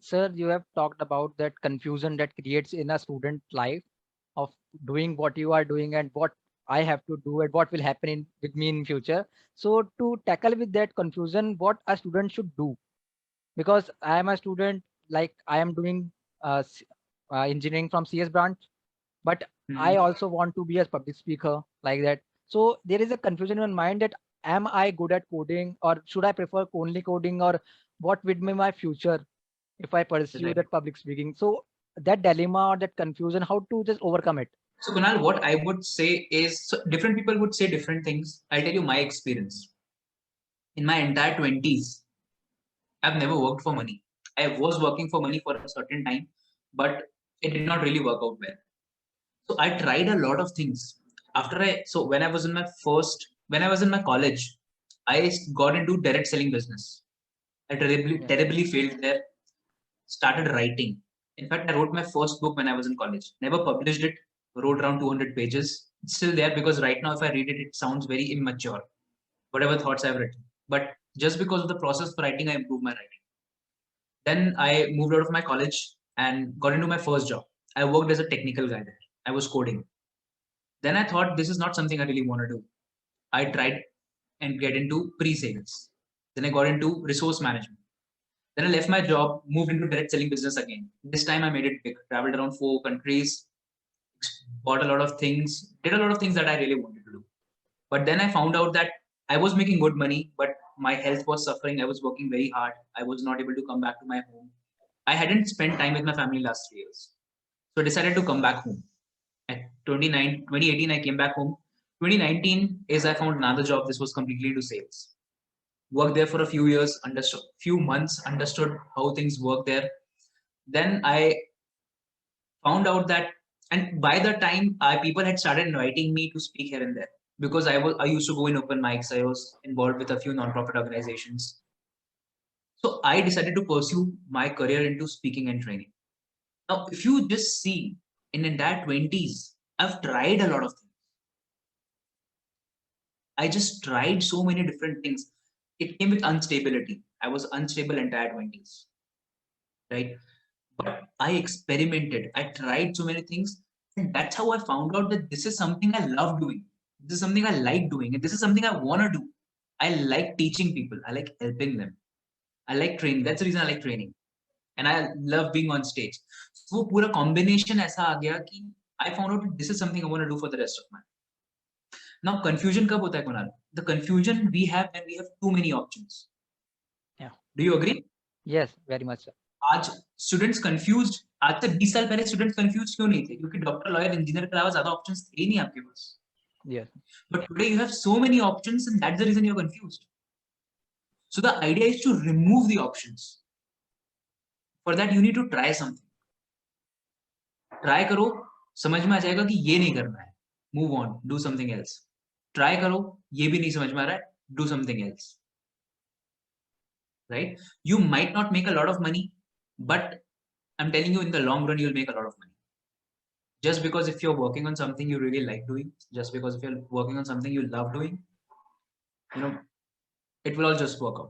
Sir, you have talked about that confusion that creates in a student life of doing what you are doing and what I have to do and what will happen with me in future. So to tackle with that confusion, what a student should do, because I am a student, like I am doing engineering from CS branch, but I Hmm. also want to be a public speaker like that. So there is a confusion in my mind that am I good at coding or should I prefer only coding, or what would be my future if I pursue Right. that public speaking? So that dilemma or that confusion, how to just overcome it? So Kunal, what I would say is, so different people would say different things. I'll tell you my experience. In my entire 20s, I've never worked for money. I was working for money for a certain time, but it did not really work out well. So I tried a lot of things. So when I was in when I was in my college, I got into direct selling business. I Yeah. terribly failed there. Started writing. In fact, I wrote my first book when I was in college. Never published it. Wrote around 200 pages. It's still there because right now, if I read it, it sounds very immature. Whatever thoughts I've written. But just because of the process of writing, I improved my writing. Then I moved out of my college and got into my first job. I worked as a technical guy there. I was coding. Then I thought this is not something I really want to do. I tried and get into pre-sales. Then I got into resource management. Then I left my job, moved into direct selling business again. This time I made it big. Traveled around 4 countries, bought a lot of things, did a lot of things that I really wanted to do. But then I found out that I was making good money, but my health was suffering. I was working very hard. I was not able to come back to my home. I hadn't spent time with my family last 3 years. So I decided to come back home. At 2018, I came back home. 2019 is I found another job. This was completely to sales. Worked there for a few years, understood few months, understood how things work there. Then I found out that, and by the time people had started inviting me to speak here and there, because I used to go in open mics. I was involved with a few non-profit organizations. So I decided to pursue my career into speaking and training. Now, if you just see in entire 20s, I've tried a lot of things. I just tried so many different things. It came with instability. I was unstable entire 20s, right? But I experimented. I tried so many things. And that's how I found out that this is something I love doing. This is something I like doing. And this is something I want to do. I like teaching people. I like helping them. I like training. That's the reason I like training. And I love being on stage. So वो पूरा combination ऐसा आ गया कि I found out that this is something I want to do for the rest of my life. Now confusion कब होता है Kunal? The confusion we have when we have too many options. Yeah. Do you agree? Yes, very much, sir. आज students confused आज तक 20 साल पहले students confuse क्यों नहीं थे क्योंकि डॉक्टर लॉयर इंजीनियर के अलावा ज्यादा ऑप्शंस थे ही नहीं आपके पास Yes. But today you have so many options and that's the reason you are confused so the idea is to remove the options for that you need to try something try करो समझ में आ जाएगा कि ये नहीं करना है move on do something else try करो ये भी नहीं समझ में आ रहा है do something else right you might not make a lot of money but I am telling you in the long run you will make a lot of money just because if you're working on something you really like doing, just because if you're working on something you love doing, you know, it will all just work out.